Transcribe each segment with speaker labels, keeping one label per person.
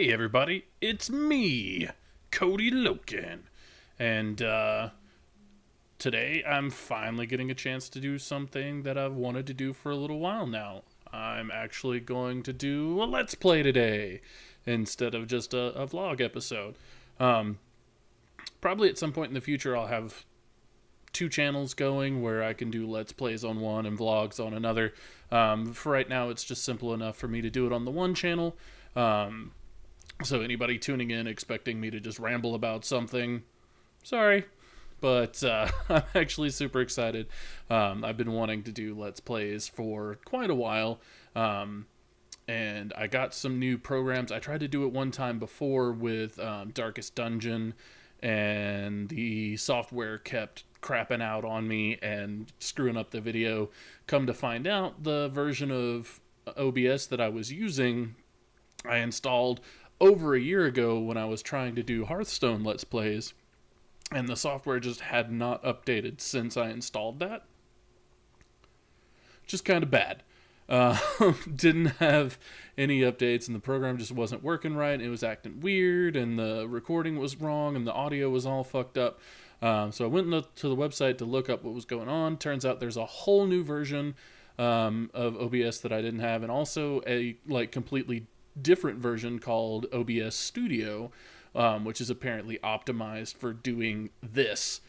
Speaker 1: Hey everybody, it's me, Cody Lokken, and today I'm finally getting a chance to do something that I've wanted to do for a little while now. I'm actually going to do a Let's Play today, instead of just a vlog episode. Probably at some point in the future I'll have two channels going where I can do Let's Plays on one and vlogs on another. For right now it's just simple enough for me to do it on the one channel. So anybody tuning in expecting me to just ramble about something, sorry, but I'm actually super excited. I've been wanting to do Let's Plays for quite a while, and I got some new programs. I tried to do it one time before with Darkest Dungeon, and the software kept crapping out on me and screwing up the video. Come to find out, the version of OBS that I was using, I installed over a year ago when I was trying to do Hearthstone Let's Plays, and the software just had not updated since I installed that. Just kind of bad. Didn't have any updates, and the program just wasn't working right. It was acting weird, and the recording was wrong, and the audio was all fucked up. So I went to the website to look up what was going on. Turns out there's a whole new version of OBS that I didn't have, and also a completely different version called OBS Studio, which is apparently optimized for doing this.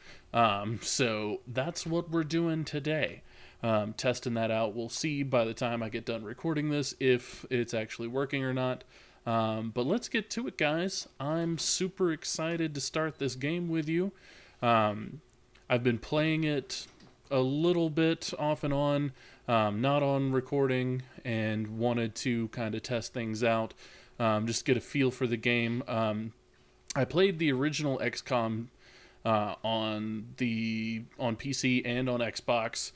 Speaker 1: So that's what we're doing today. Testing that out. We'll see by the time I get done recording this if it's actually working or not. But let's get to it, guys. I'm super excited to start this game with you. I've been playing it a little bit off and on, not on recording, and wanted to kind of test things out, just get a feel for the game. I played the original XcOM on PC and on Xbox.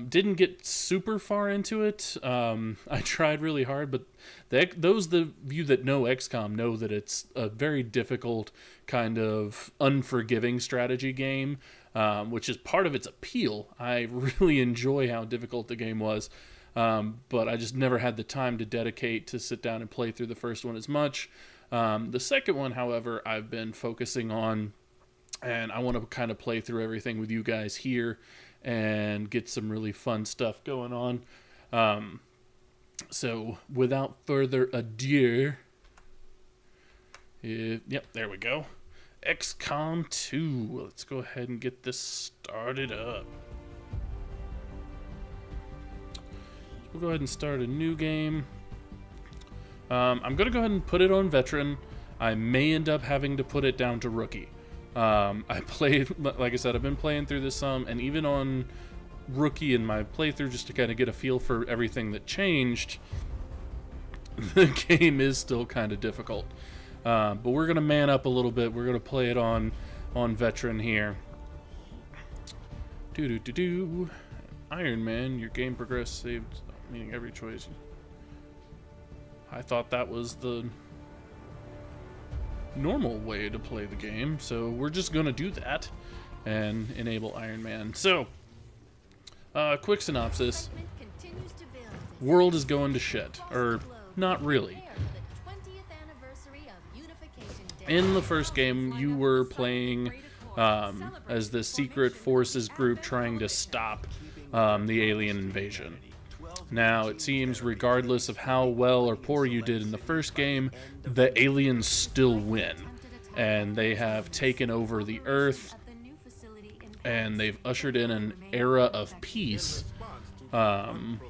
Speaker 1: Didn't get super far into it. I tried really hard, but those of you that know XCOM know that it's a very difficult, kind of unforgiving strategy game, which is part of its appeal. I really enjoy how difficult the game was, but I just never had the time to dedicate to sit down and play through the first one as much. The second one, however, I've been focusing on, and I want to kind of play through everything with you guys here and get some really fun stuff going on. So without further ado, yep, there we go. XCOM 2. Let's go ahead and get this started up. We'll go ahead and start a new game. I'm going to go ahead and put it on veteran. I may end up having to put it down to rookie. I played, like I said, I've been playing through this some, and even on rookie in my playthrough, just to kind of get a feel for everything that changed, the game is still kind of difficult. But we're going to man up a little bit. We're going to play it on veteran here. Iron Man, your game progress saved, meaning every choice. I thought that was the normal way to play the game, so we're just gonna do that and enable Iron Man. So quick synopsis: world is going to shit, or not really. In the first game you were playing as the secret forces group trying to stop the alien invasion. Now, it seems regardless of how well or poor you did in the first game, the aliens still win. And they have taken over the Earth, and they've ushered in an era of peace,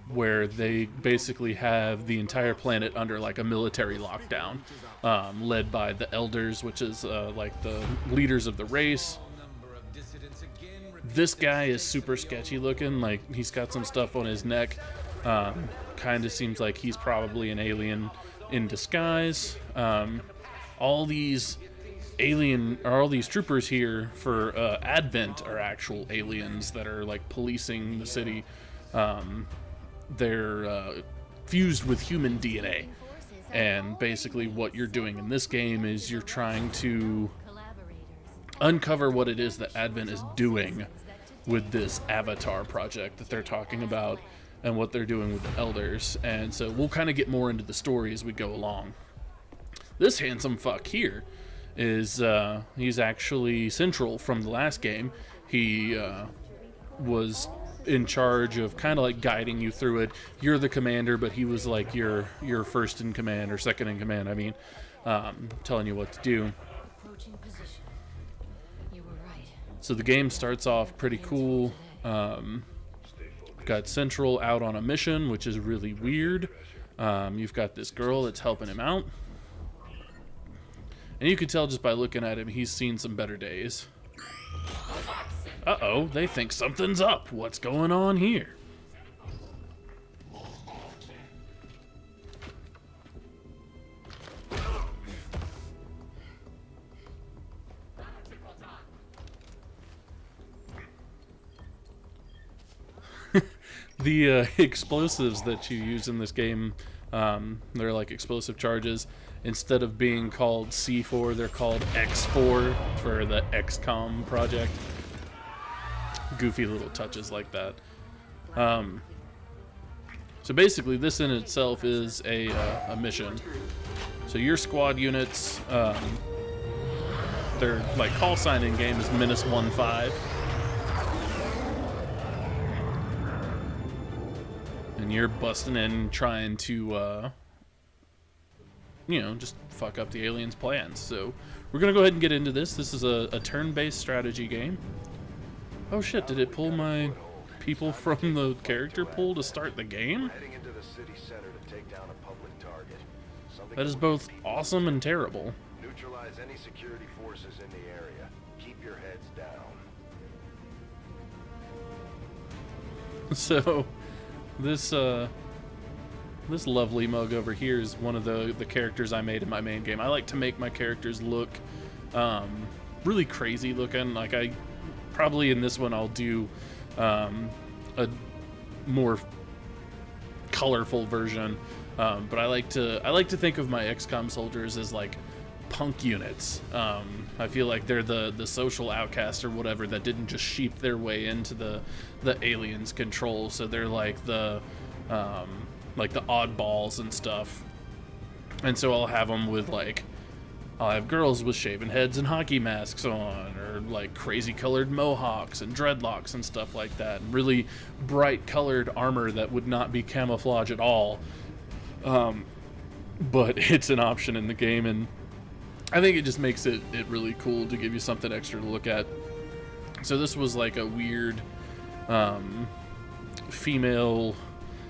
Speaker 1: where they basically have the entire planet under like a military lockdown, led by the Elders, which is like the leaders of the race. This guy is super sketchy looking, like he's got some stuff on his neck. Kind of seems like he's probably an alien in disguise. All these troopers here for Advent are actual aliens that are like policing the city. They're fused with human DNA, and basically what you're doing in this game is you're trying to uncover what it is that Advent is doing with this Avatar project that they're talking about, and what they're doing with the Elders. And so we'll kind of get more into the story as we go along. This handsome fuck here is he's actually Central from the last game. He was in charge of kind of like guiding you through it. You're the commander, but he was like your first in command or second in command. I mean, telling you what to do. So the game starts off pretty cool. Got Central out on a mission, which is really weird. You've got this girl that's helping him out. And you can tell just by looking at him, he's seen some better days. Uh-oh, they think something's up. What's going on here? The explosives that you use in this game, they're like explosive charges. Instead of being called C4, they're called X4 for the XcOM project. Goofy little touches like that. So basically, this in itself is a mission. So your squad units, their like call sign in game is -15. And you're busting in trying to, you know, just fuck up the aliens' plans. So we're going to go ahead and get into this. This is a turn-based strategy game. Oh shit, did it pull my people from the character pool to start the game? That is both awesome and terrible.
Speaker 2: Neutralize any security forces in the area. Keep your heads down.
Speaker 1: So this lovely mug over here is one of the characters I made in my main game. I like to make my characters look really crazy looking. Like I probably in this one I'll do a more colorful version, but I like to think of my XCOM soldiers as like punk units. I feel like they're the social outcast or whatever that didn't just sheep their way into the aliens' control. So they're like the oddballs and stuff. And so I'll have them with like, I'll have girls with shaven heads and hockey masks on, or like crazy colored mohawks and dreadlocks and stuff like that, and really bright colored armor that would not be camouflage at all. But it's an option in the game, and I think it just makes it really cool to give you something extra to look at. So this was like a weird female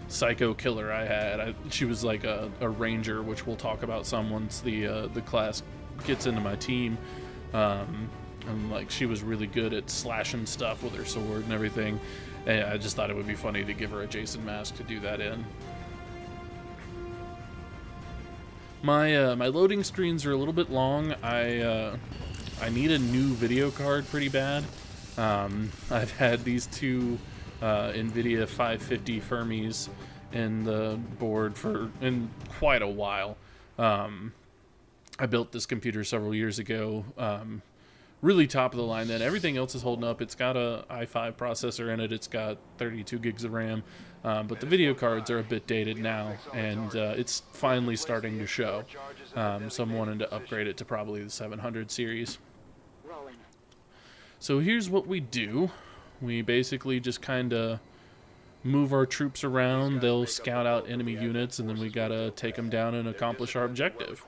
Speaker 1: psycho killer I had. She was like a ranger, which we'll talk about some once the class gets into my team. And like she was really good at slashing stuff with her sword and everything. And I just thought it would be funny to give her a Jason mask to do that in. My loading screens are a little bit long. I need a new video card pretty bad. I've had these two NVIDIA 550 Fermis in the board in quite a while. I built this computer several years ago. Really top of the line then. Everything else is holding up. It's got a i5 processor in it. It's got 32 gigs of RAM. But the video cards are a bit dated now, and it's finally starting to show. So I'm wanting to upgrade it to probably the 700 series. So here's what we do. We basically just kind of move our troops around. They'll scout out enemy units, and then we gotta take them down and accomplish our objective.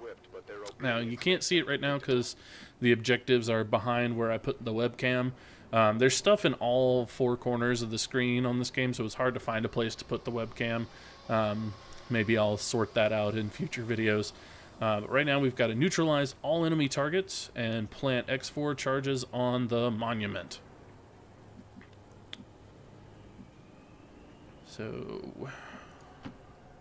Speaker 1: Now, you can't see it right now because the objectives are behind where I put the webcam. There's stuff in all four corners of the screen on this game, so it's hard to find a place to put the webcam. Maybe I'll sort that out in future videos. But right now we've got to neutralize all enemy targets and plant X4 charges on the monument. So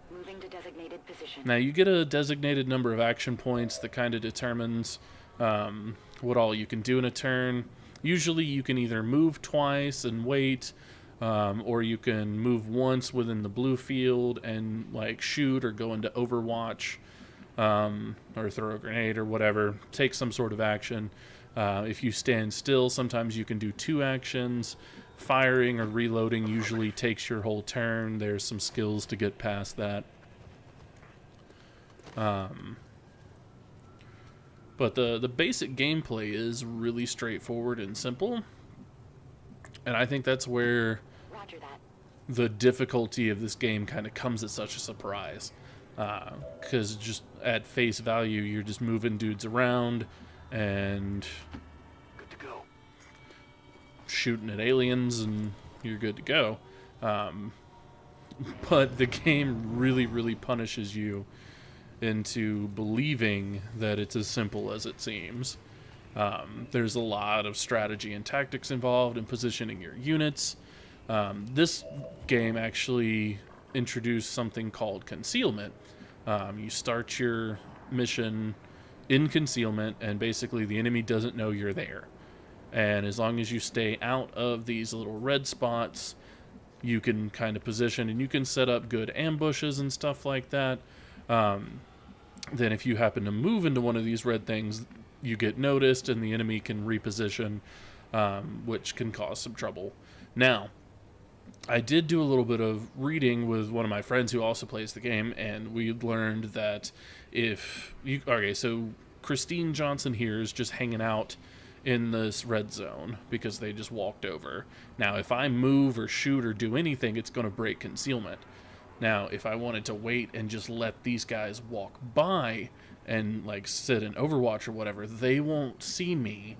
Speaker 3: moving to designated position.
Speaker 1: Now you get a designated number of action points that kind of determines what all you can do in a turn. Usually you can either move twice and wait, or you can move once within the blue field and like shoot or go into Overwatch, or throw a grenade or whatever, take some sort of action. If you stand still, sometimes you can do two actions. Firing or reloading usually takes your whole turn. There's some skills to get past that. But the basic gameplay is really straightforward and simple. And I think that's where
Speaker 3: Roger that.
Speaker 1: the difficulty of this game kind of comes as such a surprise. Because just at face value, you're just moving dudes around and
Speaker 2: Good to go.
Speaker 1: shooting at aliens, and you're good to go. But the game really, really punishes you into believing that it's as simple as it seems. There's a lot of strategy and tactics involved in positioning your units. This game actually introduced something called concealment. You start your mission in concealment, and basically the enemy doesn't know you're there. And as long as you stay out of these little red spots, you can kind of position, and you can set up good ambushes and stuff like that. Then if you happen to move into one of these red things, you get noticed, and the enemy can reposition, which can cause some trouble. Now, I did do a little bit of reading with one of my friends who also plays the game, and we learned that if you... Okay, so Christine Johnson here is just hanging out in this red zone because they just walked over. Now, if I move or shoot or do anything, it's going to break concealment. Now, if I wanted to wait and just let these guys walk by and like sit in Overwatch or whatever, they won't see me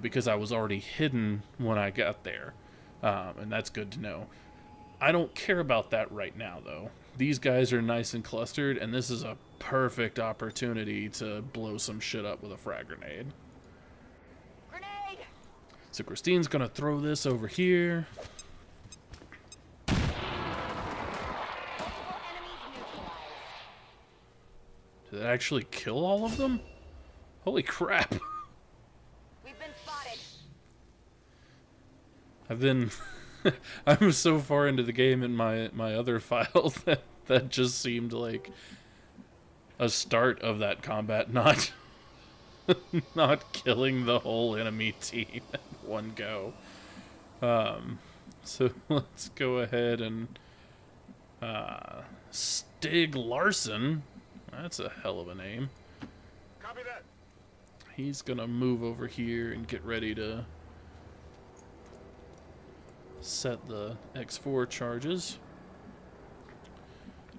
Speaker 1: because I was already hidden when I got there. And that's good to know. I don't care about that right now, though. These guys are nice and clustered, and this is a perfect opportunity to blow some shit up with a frag grenade.
Speaker 3: Grenade!
Speaker 1: So Christine's gonna throw this over here.
Speaker 3: Multiple enemies neutralized.
Speaker 1: Did it actually kill all of them? Holy crap.
Speaker 3: We've been spotted.
Speaker 1: I've been... I'm so far into the game in my other file that just seemed like a start of that combat, not not killing the whole enemy team at one go. So let's go ahead and Stig Larson. That's a hell of a name.
Speaker 2: Copy that.
Speaker 1: He's gonna move over here and get ready to set the X4 charges.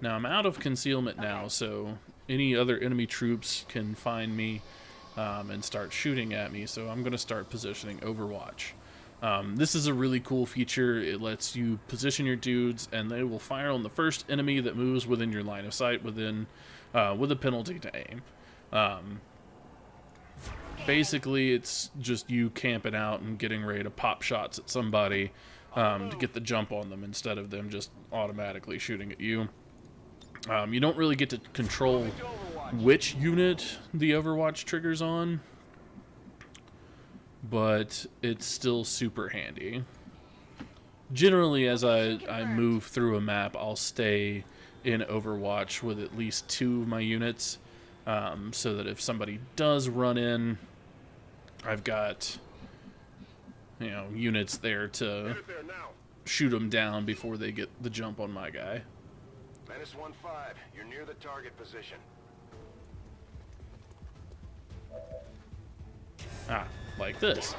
Speaker 1: Now I'm out of concealment now, so any other enemy troops can find me and start shooting at me, so I'm going to start positioning Overwatch. This is a really cool feature. It lets you position your dudes, and they will fire on the first enemy that moves within your line of sight within with a penalty to aim. Basically, it's just you camping out and getting ready to pop shots at somebody to get the jump on them instead of them just automatically shooting at you. You don't really get to control which unit the Overwatch triggers on, but it's still super handy. Generally, as I move through a map, I'll stay in Overwatch with at least 2 of my units, so that if somebody does run in, I've got, you know, units there to shoot them down before they get the jump on my guy.
Speaker 2: Menace 1-5, you're near the target position.
Speaker 1: Ah, like this.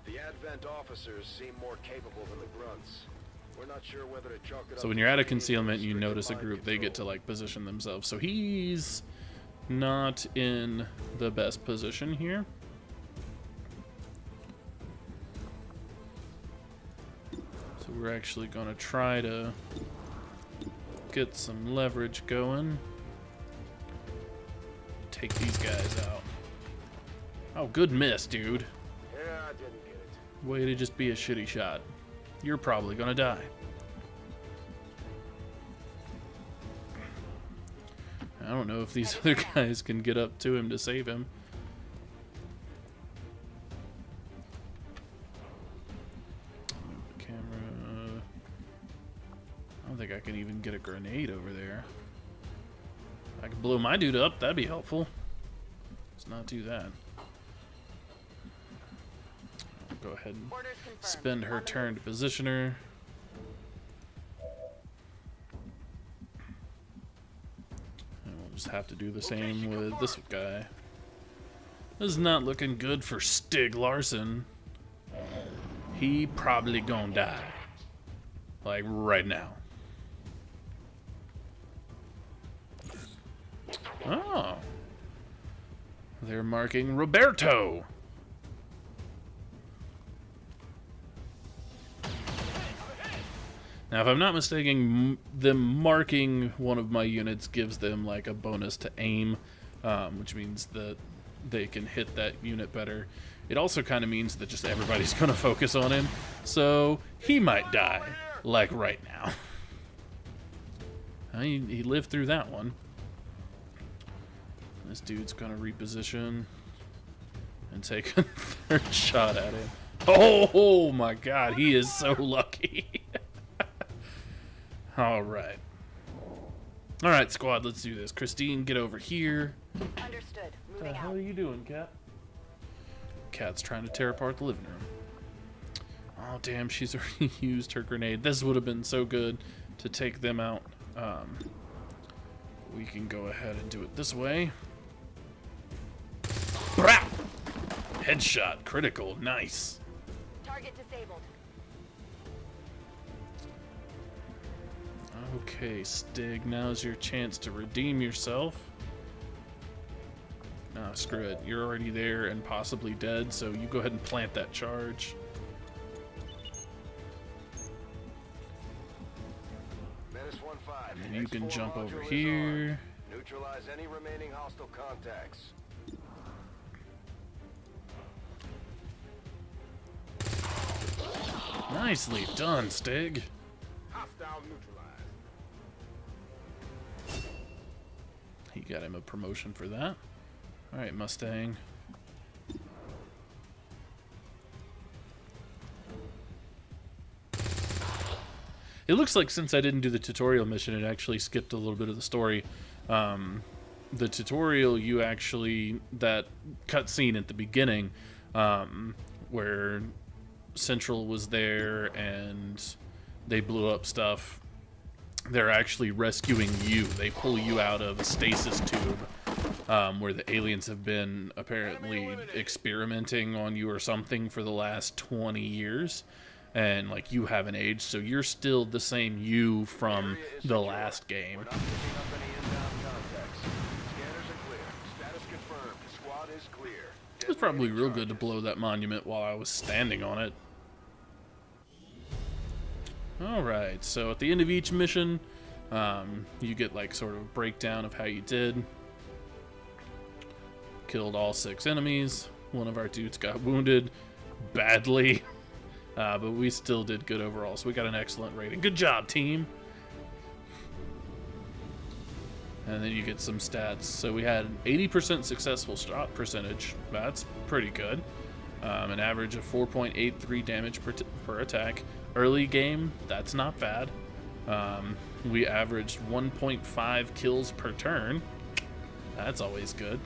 Speaker 2: The Advent officers seem more capable than the grunts. We're not sure whether to chalk it up.
Speaker 1: So when you're out of concealment, you notice a group, they get to like position themselves. So he's not in the best position here. So we're actually going to try to get some leverage going. Take these guys out. Oh, good miss, dude.
Speaker 2: Yeah, I didn't get it.
Speaker 1: Way to just be a shitty shot. You're probably gonna die. I don't know if these other guys can get up to him to save him. Move the camera. I don't think I can even get a grenade over there. I could blow my dude up, that'd be helpful. Let's not do that. I'll go ahead and spend her turn to position her. And we'll just have to do the same with this guy. This is not looking good for Stig Larson. He probably gonna die. Like right now. Oh. They're marking Roberto. Now, if I'm not mistaken, them marking one of my units gives them like a bonus to aim, which means that they can hit that unit better. It also kind of means that just everybody's going to focus on him, so he might die, like right now. He lived through that one. This dude's going to reposition and take a third shot at him. Oh my god, he is so lucky. Alright. Alright, squad, let's do this. Christine, get over here.
Speaker 3: Understood.
Speaker 1: What
Speaker 3: Moving
Speaker 1: the hell
Speaker 3: out.
Speaker 1: are you doing, Cat? Cat's trying to tear apart the living room. Oh, damn, she's already used her grenade. This would have been so good to take them out. We can go ahead and do it this way. Brah! Headshot, critical, nice.
Speaker 3: Target disabled.
Speaker 1: Okay, Stig, now's your chance to redeem yourself. Nah, screw it. You're already there and possibly dead, so you go ahead and plant that charge.
Speaker 2: Menace 1-5.
Speaker 1: And you can
Speaker 2: X4
Speaker 1: jump over
Speaker 2: module is
Speaker 1: here.
Speaker 2: armed. Neutralize any remaining hostile contacts.
Speaker 1: Nicely done, Stig.
Speaker 2: Hostile neutralized.
Speaker 1: He got him a promotion for that. Alright, Mustang. It looks like since I didn't do the tutorial mission, it actually skipped a little bit of the story. The tutorial, you actually, that cutscene at the beginning, where Central was there and they blew up stuff, they're actually rescuing you. They pull you out of a stasis tube where the aliens have been apparently experimenting on you or something for the last 20 years. And, like, you haven't aged, so you're still the same you from the last game.
Speaker 2: We're not picking up any inbound contacts. Scanners are clear. Status confirmed. Squad is clear.
Speaker 1: It was probably real good to blow that monument while I was standing on it. Alright, so at the end of each mission, you get, like, sort of a breakdown of how you did. Killed all 6 enemies. One of our dudes got wounded badly. But we still did good overall, so we got an excellent rating. Good job, team! And then you get some stats. So we had an 80% successful shot percentage. That's pretty good. An average of 4.83 damage per attack. Early game, that's not bad. We averaged 1.5 kills per turn. That's always good.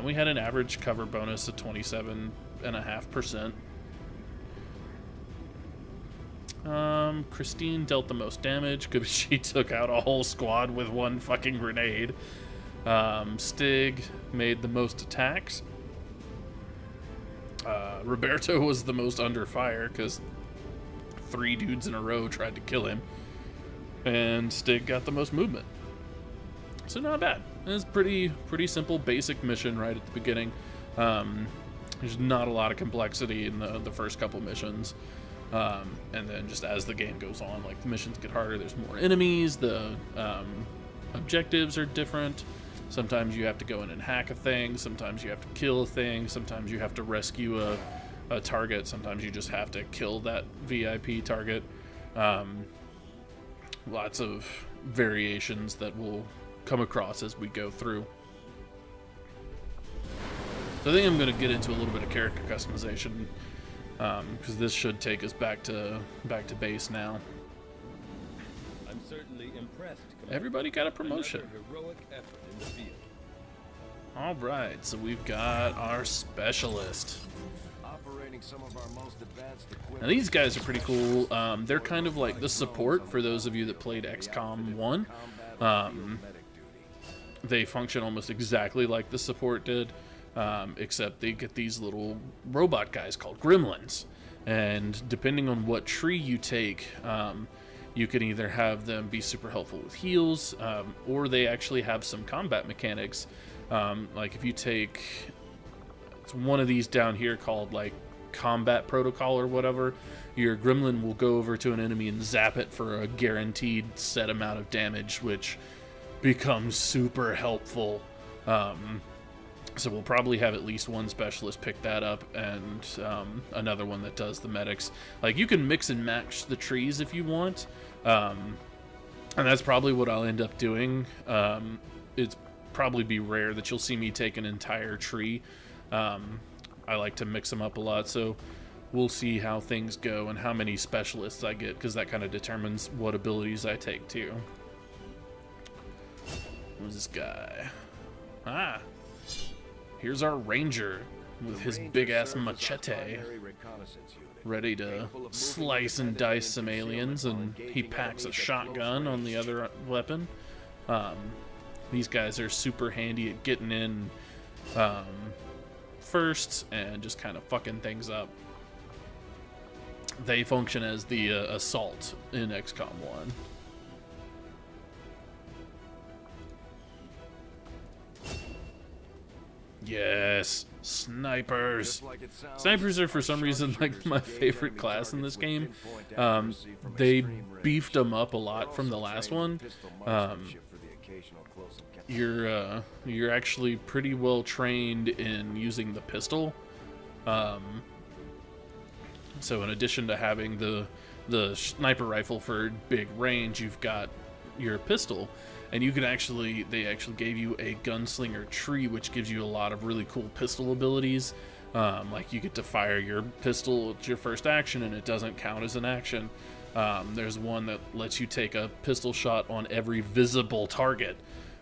Speaker 1: We had an average cover bonus of 27.5%. Christine dealt the most damage because she took out a whole squad with one fucking grenade. Stig made the most attacks. Roberto was the most under fire because 3 dudes in a row tried to kill him. And Stig got the most movement. So not bad. It's pretty simple, basic mission right at the beginning. There's not a lot of complexity in the first couple missions. And then just as the game goes on, like, the missions get harder, there's more enemies, the objectives are different. Sometimes you have to go in and hack a thing, sometimes you have to kill a thing, sometimes you have to rescue a target, sometimes you just have to kill that VIP target. Lots of variations that we'll come across as we go through. So I think I'm going to get into a little bit of character customization, because this should take us back to base now.
Speaker 4: I'm certainly impressed. Commander.
Speaker 1: Everybody got a promotion.
Speaker 4: Another heroic effort in the field.
Speaker 1: All right, so we've got our specialist.
Speaker 2: Operating some of our most advanced equipment.
Speaker 1: Now these guys are pretty cool. They're kind of like the support for those of you that played XcOM 1. They function almost exactly like the support did. except they get these little robot guys called gremlins. And depending on what tree you take, you can either have them be super helpful with heals, or they actually have some combat mechanics. Like if you take, it's one of these down here called like combat protocol or whatever, your gremlin will go over to an enemy and zap it for a guaranteed set amount of damage, which becomes super helpful. So we'll probably have at least one specialist pick that up, and another one that does the medics. Like, you can mix and match the trees if you want, and that's probably what I'll end up doing. It's probably be rare that you'll see me take an entire tree. I like to mix them up a lot, so we'll see how things go and how many specialists I get, because that kind of determines what abilities I take too. Who's this guy? Ah, here's our ranger with his big-ass machete, ready to slice and dice some aliens, and he packs a shotgun on the other weapon. These guys are super handy at getting in first and just kind of fucking things up. They function as the assault in XCOM 1. Yes, snipers. Snipers are for some reason like my favorite class in this game. They beefed them up a lot from the last one. You're actually pretty well trained in using the pistol. So in addition to having the sniper rifle for big range, you've got your pistol. And you can they actually gave you a gunslinger tree, which gives you a lot of really cool pistol abilities. Like you get to fire your pistol at your first action, and it doesn't count as an action. There's one that lets you take a pistol shot on every visible target.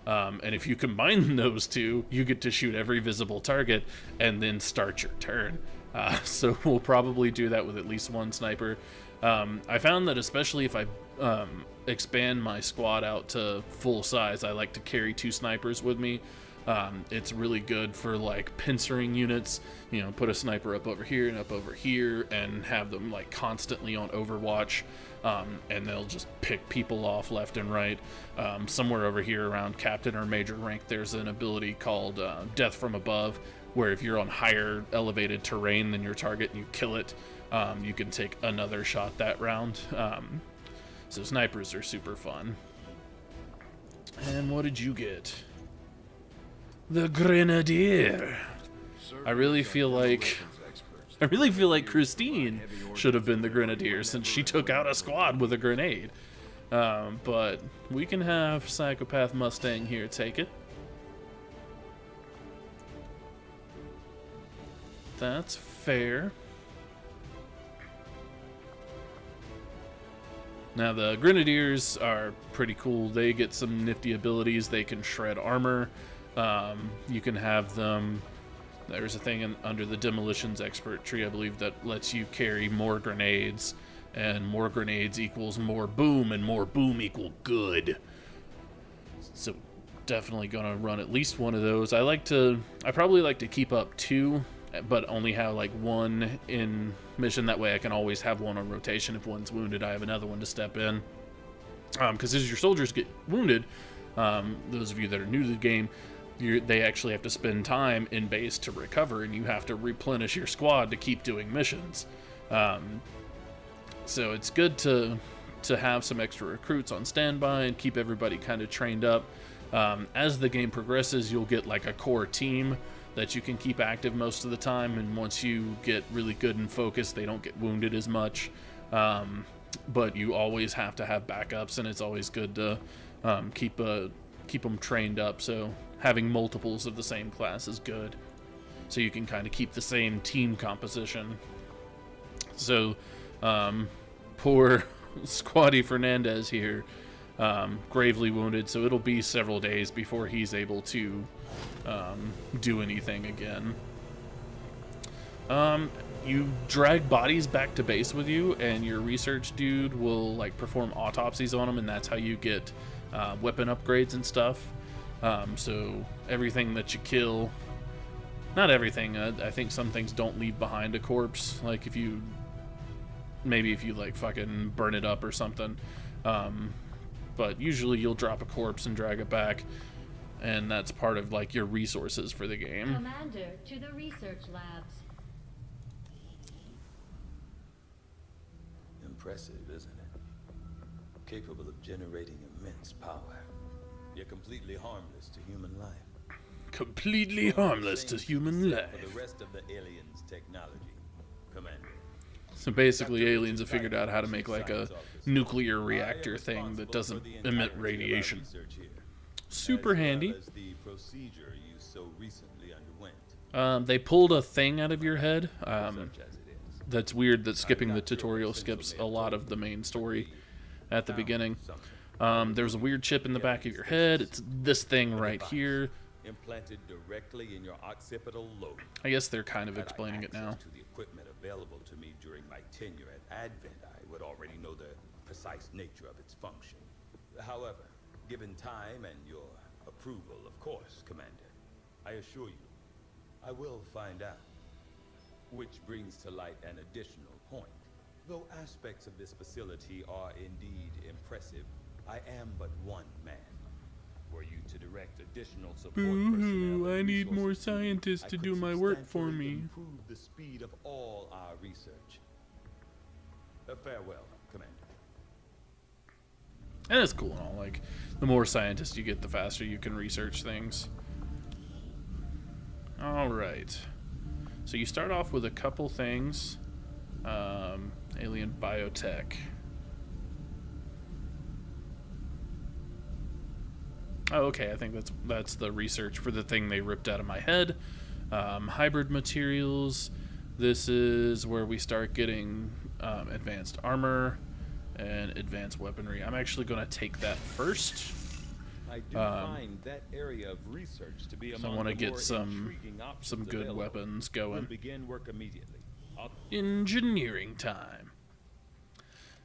Speaker 1: And if you combine those two, you get to shoot every visible target and then start your turn. So we'll probably do that with at least one sniper. I found that especially if I expand my squad out to full size, I like to carry 2 snipers with me. It's really good for like pincering units, you know, put a sniper up over here and up over here and have them like constantly on overwatch, and they'll just pick people off left and right. Somewhere over here around captain or major rank, there's an ability called Death from Above, where if you're on higher elevated terrain than your target and you kill it, you can take another shot that round. So snipers are super fun. And what did you get? The Grenadier. I really feel like Christine should have been the Grenadier, since she took out a squad with a grenade. But we can have Psychopath Mustang here take it. That's fair. Now the Grenadiers are pretty cool. They get some nifty abilities. They can shred armor. You can have them. There's a thing under the Demolitions Expert tree, I believe, that lets you carry more grenades, and more grenades equals more boom, and more boom equal good. So definitely gonna run at least one of those. I probably like to keep up 2, but only have like 1 in mission. That way I can always have 1 on rotation. If one's wounded, I have another one to step in. Because as your soldiers get wounded, those of you that are new to the game, they actually have to spend time in base to recover, and you have to replenish your squad to keep doing missions. So it's good to have some extra recruits on standby and keep everybody kind of trained up. As the game progresses, you'll get like a core team that you can keep active most of the time, and once you get really good and focused, they don't get wounded as much. But you always have to have backups, and it's always good to keep them trained up. So having multiples of the same class is good, so you can kind of keep the same team composition. So poor Squatty Fernandez here, gravely wounded, so it'll be several days before he's able to do anything again. You drag bodies back to base with you, and your research dude will like perform autopsies on them, and that's how you get weapon upgrades and stuff. So everything that you kill Not everything. I think some things don't leave behind a corpse. Like if you like fucking burn it up or something. But usually you'll drop a corpse and drag it back, and that's part of like your resources for the game.
Speaker 5: Commander, to the research labs.
Speaker 6: Impressive, isn't it? Capable of generating immense power, yet completely harmless to human life.
Speaker 1: Completely harmless to human life.
Speaker 6: For the rest of the aliens' technology, Commander.
Speaker 1: So basically aliens have figured out how to make like a nuclear reactor thing that doesn't emit radiation. Super handy.
Speaker 6: The procedure you so recently underwent.
Speaker 1: They pulled a thing out of your head.
Speaker 6: Such as it is.
Speaker 1: That's weird that skipping the tutorial skips a lot of the main story at the beginning. There's a weird chip in the back of your head. It's this thing right here.
Speaker 6: Implanted directly in your occipital lobe.
Speaker 1: I guess they're kind of explaining it now.
Speaker 6: To the equipment available to me during my tenure at Advent, I would already know the precise nature of its function. However, given time and your approval, of course, Commander, I assure you, I will find out. Which brings to light an additional point. Though aspects of this facility are indeed impressive, I am but one man. Were you to direct additional support personnel
Speaker 1: I
Speaker 6: and
Speaker 1: need more
Speaker 6: resources to me,
Speaker 1: scientists
Speaker 6: I
Speaker 1: to
Speaker 6: could
Speaker 1: do my work for
Speaker 6: substantially
Speaker 1: me.
Speaker 6: improve the speed of all our research. Farewell, Commander.
Speaker 1: And it's cool and all. Like, the more scientists you get, the faster you can research things. Alright. So you start off with a couple things. Alien biotech. Oh, okay. I think that's the research for the thing they ripped out of my head. Hybrid materials. This is where we start getting advanced armor and advanced weaponry. I'm actually going to take that first.
Speaker 4: I do find that area of research to be
Speaker 1: So I
Speaker 4: among
Speaker 1: want to
Speaker 4: the
Speaker 1: get
Speaker 4: more
Speaker 1: some
Speaker 4: intriguing options
Speaker 1: good
Speaker 4: available.
Speaker 1: weapons
Speaker 4: We'll
Speaker 1: going.
Speaker 4: begin work immediately.
Speaker 1: Engineering time.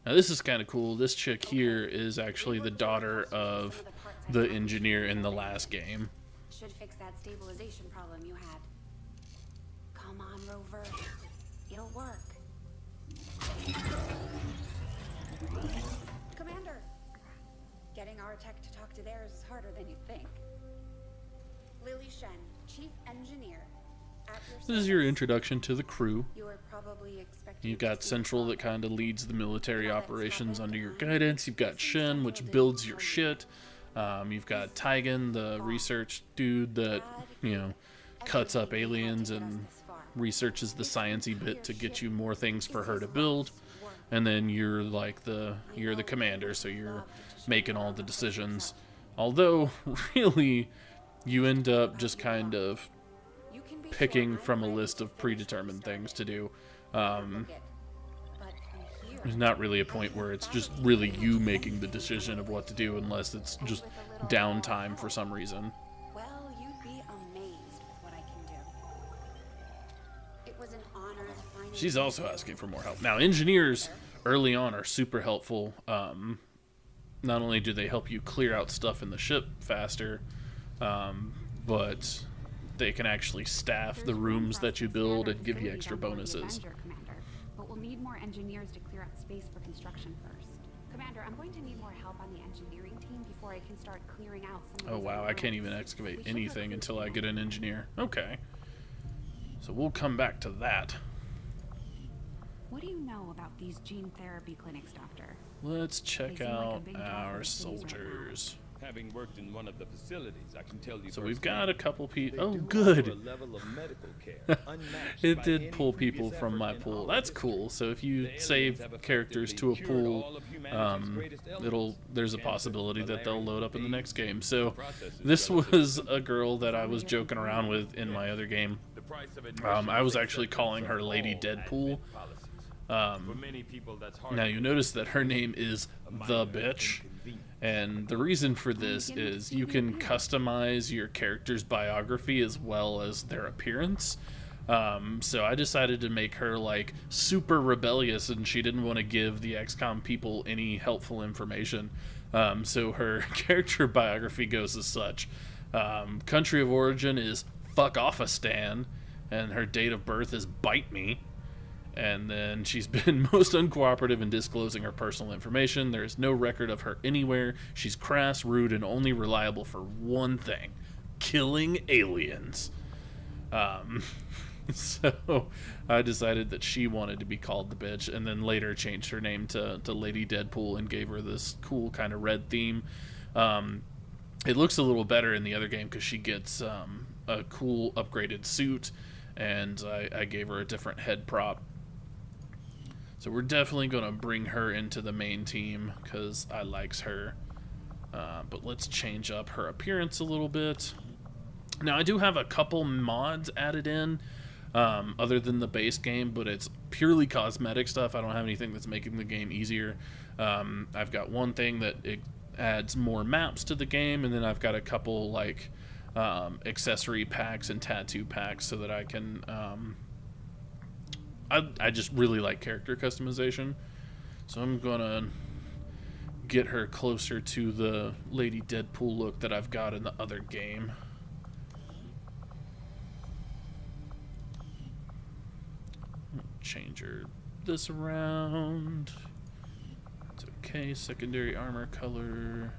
Speaker 1: Now this is kind of cool. This chick here is actually the daughter of the engineer in the last game.
Speaker 3: Should fix that stabilization problem you had. Come on, Rover. It'll work. Commander! Getting our tech to talk to theirs is harder than you'd think. Lily Shen, Chief Engineer. At your
Speaker 1: This is your
Speaker 3: service.
Speaker 1: introduction to the crew.
Speaker 3: You were probably expecting
Speaker 1: You've
Speaker 3: to
Speaker 1: got
Speaker 3: see
Speaker 1: Central that kind of leads the military operations under your guidance. You've got Shen, which builds your shit. You've got Taigen, the research dude that, you know, cuts up aliens and researches the sciencey bit to get you more things for her to build. And then you're like you're the commander, so you're making all the decisions. Although, really, you end up just kind of picking from a list of predetermined things to do. There's not really a point where it's just really you making the decision of what to do, unless it's just downtime for some reason.
Speaker 3: Well, you'd be amazed with what I can do. It was an honor to finally.
Speaker 1: She's also asking for more help. Now, engineers early on are super helpful. Not only do they help you clear out stuff in the ship faster, but they can actually staff the rooms that you build and give you extra bonuses.
Speaker 7: But we'll need more engineers to clear out space for construction first. Commander, I'm going to need more help on the engineering team before I can start clearing out some of
Speaker 1: Oh
Speaker 7: these
Speaker 1: wow, I can't even excavate anything until I get an engineer. Okay. So we'll come back to that.
Speaker 7: What do you know about these gene therapy clinics, Doctor?
Speaker 1: Let's check
Speaker 7: They seem like a
Speaker 1: out
Speaker 7: big draw for
Speaker 1: our
Speaker 7: the cities right now.
Speaker 1: soldiers.
Speaker 4: Having worked in one of the facilities, I can tell you.
Speaker 1: So we've
Speaker 4: firsthand,
Speaker 1: got a couple people.
Speaker 4: they
Speaker 1: Oh,
Speaker 4: do
Speaker 1: good.
Speaker 4: offer a level of medical care unmatched
Speaker 1: It
Speaker 4: by
Speaker 1: did
Speaker 4: any
Speaker 1: pull
Speaker 4: previous
Speaker 1: people from
Speaker 4: effort
Speaker 1: my
Speaker 4: in
Speaker 1: pool.
Speaker 4: all
Speaker 1: That's
Speaker 4: history.
Speaker 1: cool. So if
Speaker 4: The
Speaker 1: you
Speaker 4: aliens
Speaker 1: save
Speaker 4: have
Speaker 1: characters to a
Speaker 4: effectively cured
Speaker 1: pool,
Speaker 4: all of humanity's greatest ailments.
Speaker 1: there's a
Speaker 4: Cancer,
Speaker 1: possibility that they'll
Speaker 4: malaria,
Speaker 1: load up in the
Speaker 4: AIDS.
Speaker 1: next game. So
Speaker 4: The process is
Speaker 1: this
Speaker 4: relatively
Speaker 1: was
Speaker 4: simple.
Speaker 1: a girl that I was joking around with in my other game.
Speaker 4: The price of admission
Speaker 1: I was
Speaker 4: is
Speaker 1: actually
Speaker 4: acceptance
Speaker 1: calling
Speaker 4: of
Speaker 1: her Lady
Speaker 4: all
Speaker 1: Deadpool.
Speaker 4: Advent policies. For many people, that's hard
Speaker 1: Now
Speaker 4: to
Speaker 1: you
Speaker 4: do.
Speaker 1: notice that her name is
Speaker 4: A minor
Speaker 1: the bitch.
Speaker 4: inconvenience.
Speaker 1: And the reason for this is you can customize your character's biography as well as their appearance. So I decided to make her like super rebellious, and she didn't want to give the XCOM people any helpful information. So her character biography goes as such. Country of origin is Fuck-Offistan. and her date of birth is bite me. And then she's been most uncooperative in disclosing her personal information. There's no record of her anywhere. She's crass, rude, and only reliable for one thing: killing aliens. So I decided that she wanted to be called the bitch, and then later changed her name to Lady Deadpool and gave her this cool kind of red theme. It looks a little better in the other game because she gets a cool upgraded suit, and I gave her a different head prop. So we're definitely going to bring her into the main team because I likes her. But let's change up her appearance a little bit. Now, I do have a couple mods added in other than the base game, but it's purely cosmetic stuff. I don't have anything that's making the game easier. I've got one thing that it adds more maps to the game, and then I've got a couple like accessory packs and tattoo packs so that I can... I just really like character customization, so I'm gonna get her closer to the Lady Deadpool look that I've got in the other game. Change her this around. It's okay. Secondary armor color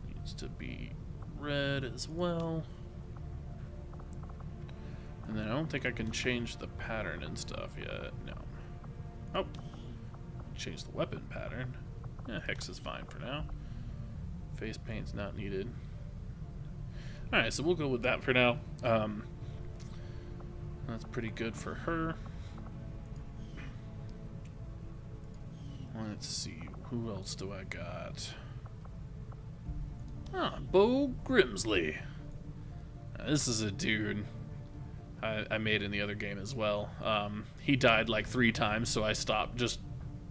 Speaker 1: needs to be red as well. And then I don't think I can change the pattern and stuff yet. No. Oh. Change the weapon pattern. Yeah, hex is fine for now. Face paint's not needed. Alright, so we'll go with that for now. That's pretty good for her. Let's see. Who else do I got? Ah, Bo Grimsley. Now, this is a dude I made in the other game as well. He died like 3 times, so I stopped just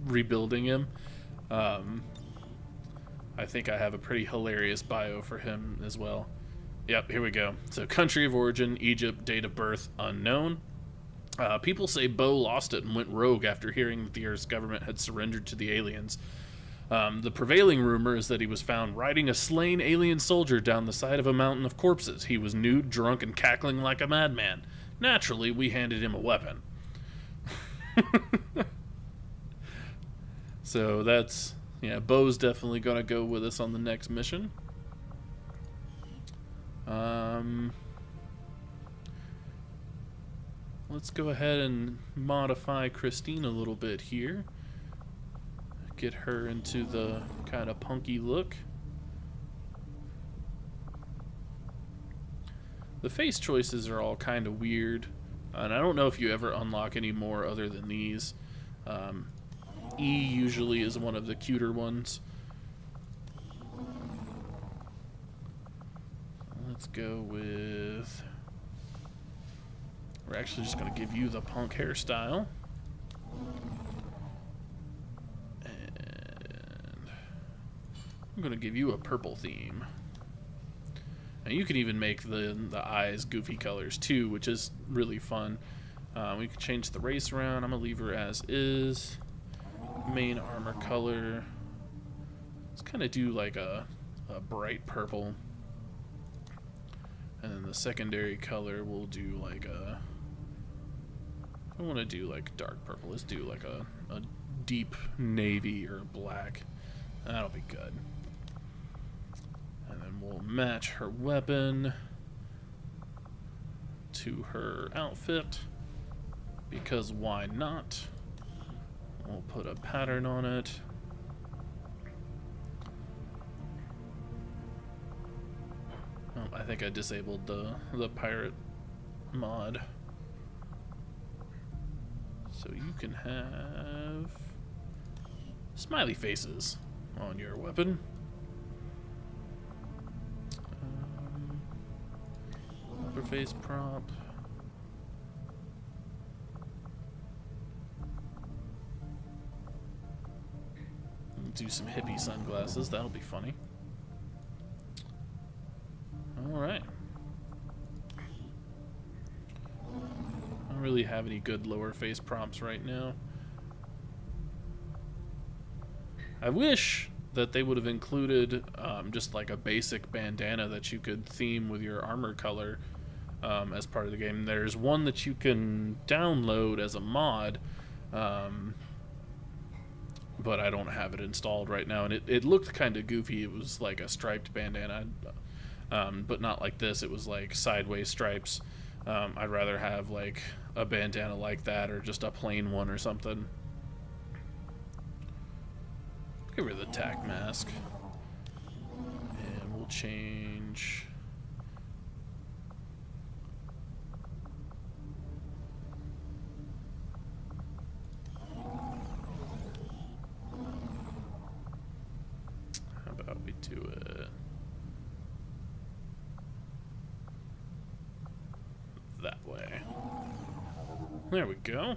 Speaker 1: rebuilding him. I think I have a pretty hilarious bio for him as well. Yep, here we go. So, country of origin, Egypt, date of birth, unknown. People say Bo lost it and went rogue after hearing that the Earth's government had surrendered to the aliens. The prevailing rumor is that he was found riding a slain alien soldier down the side of a mountain of corpses. He was nude, drunk, and cackling like a madman. Naturally, we handed him a weapon. So that's... yeah, Bo's definitely going to go with us on the next mission. Let's go ahead and modify Christine a little bit here. Get her into the kind of punky look. The face choices are all kind of weird, and I don't know if you ever unlock any more other than these. E usually is one of the cuter ones. Let's go with... we're actually just going to give you the punk hairstyle. And I'm going to give you a purple theme. Now you can even make the eyes goofy colors too, which is really fun. We can change the race around. I'm going to leave her as is. Main armor color. Let's kind of do like a bright purple. And then the secondary color we'll do like a... I want to do like dark purple. Let's do like a deep navy or black. That'll be good. And then we'll match her weapon to her outfit, because why not? We'll put a pattern on it. Oh, I think I disabled the pirate mod. So you can have smiley faces on your weapon. Upper face prop. Do some hippie sunglasses. That'll be funny. Alright. I don't really have any good lower face prompts right now. I wish that they would have included just like a basic bandana that you could theme with your armor color. as part of the game. There's one that you can download as a mod, but I don't have it installed right now, and it looked kind of goofy. It was like a striped bandana, but not like this. It was like sideways stripes. I'd rather have like a bandana like that, or just a plain one or something. Get rid of the tack mask, and we'll change. How about we do it that way? There we go.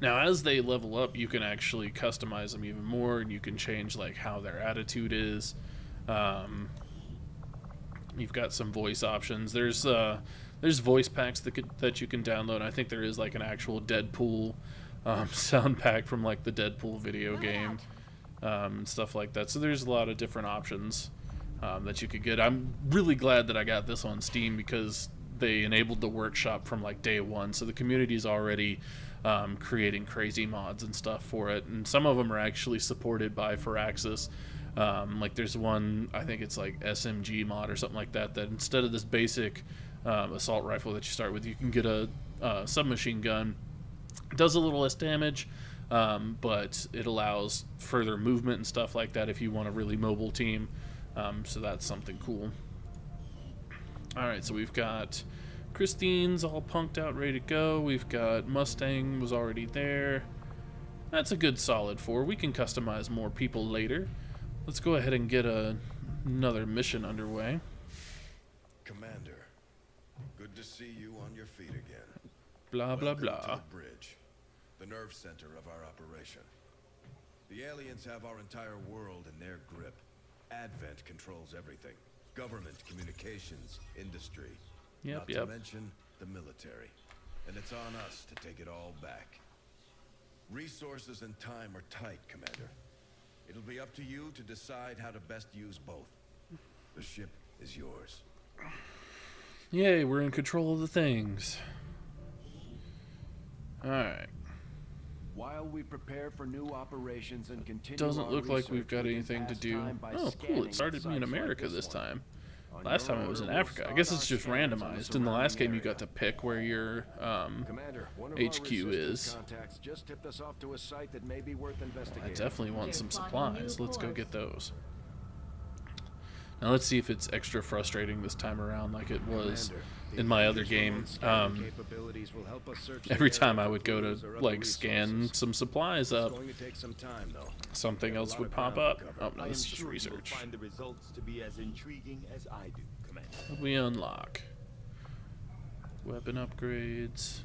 Speaker 1: Now, as they level up, you can actually customize them even more, and you can change like how their attitude is. You've got some voice options. There's voice packs that you can download. I think there is like an actual Deadpool sound pack from like the Deadpool video game, and stuff like that. So there's a lot of different options that you could get. I'm really glad that I got this on Steam, because they enabled the workshop from like day one, so the community's already creating crazy mods and stuff for it, and some of them are actually supported by Firaxis. Like there's one, I think it's like SMG mod or something like that, that instead of this basic assault rifle that you start with, you can get a submachine gun. It does a little less damage, but it allows further movement and stuff like that if you want a really mobile team. So that's something cool. Alright, so we've got Christine's all punked out, ready to go. We've got Mustang was already there. That's a good solid 4. We can customize more people later. Let's go ahead and get another mission underway.
Speaker 2: Commander, good to see you on your feet again.
Speaker 1: Blah, blah,
Speaker 2: Welcome
Speaker 1: blah.
Speaker 2: to the bridge, the nerve center of our operation. The aliens have our entire world in their grip. Advent controls everything. Government, communications, industry. Not to mention the military. And it's on us to take it all back. Resources and time are tight, Commander. It'll be up to you to decide how to best use both. The ship is yours.
Speaker 1: Yay, we're in control of the things. Alright.
Speaker 8: While we prepare for new operations and continue,
Speaker 1: Doesn't look like we've got anything to do. Oh, cool. It started me in America this time. Last time it was in Africa. I guess it's just randomized. In the last game, you got to pick where your HQ is. I definitely want some supplies. Let's go get those. Now let's see if it's extra frustrating this time around like it was in my other game. Every time I would go to like scan some supplies up, something else would pop up. Oh no, this is just research.
Speaker 6: Find the results to be as intriguing as I do, Commander.
Speaker 1: We unlock weapon upgrades.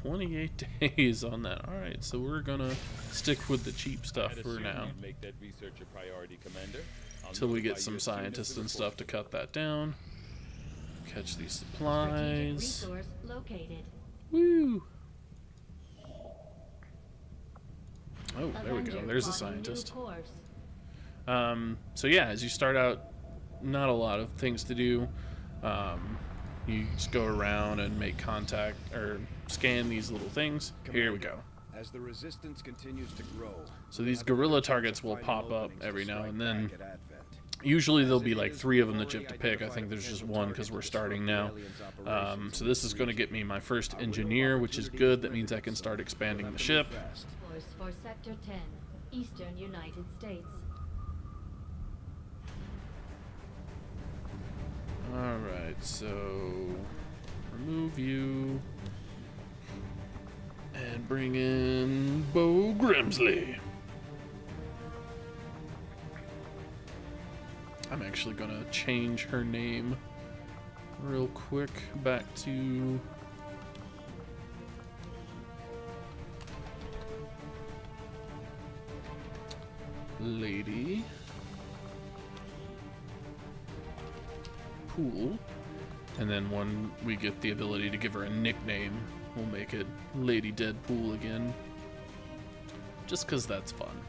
Speaker 1: 28 days on that. All right, so we're gonna stick with the cheap stuff for now.
Speaker 4: Make that research a priority, Commander.
Speaker 1: Until we get some scientists and stuff to cut that down. Catch these supplies.
Speaker 5: Resource located.
Speaker 1: Woo! Oh, there we go. There's a scientist. So yeah, as you start out, not a lot of things to do. You just go around and make contact or scan these little things. Here we go.
Speaker 8: As the resistance continues to grow,
Speaker 1: so these guerrilla targets will pop up every now and then. Usually there'll be like 3 of them that you have to pick. I think there's just 1 because we're starting now. So this is going to get me my first engineer, which is good. That means I can start expanding the ship.
Speaker 5: Course for Sector 10, Eastern United States.
Speaker 1: Alright, so remove you and bring in Bo Grimsley. I'm actually gonna change her name real quick back to Lady Pool, and then when we get the ability to give her a nickname, we'll make it Lady Deadpool again, just because that's fun.